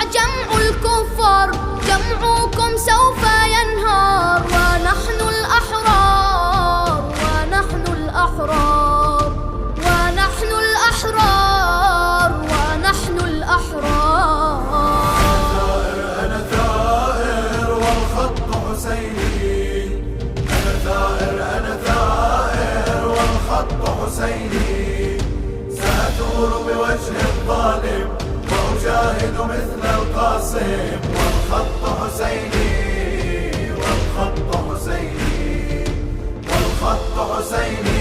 وجمع الكفار جمعكم سوف ينهار، ونحن الأحرار ونحن الأحرار ونحن الأحرار ونحن الأحرار. أنا ثائر والخط حسيني، أنا ثائر والخط حسيني، سأثور بوجه الظالم وأجاهد مثل القاسم، والخط حسيني والخط حسيني والخط حسيني.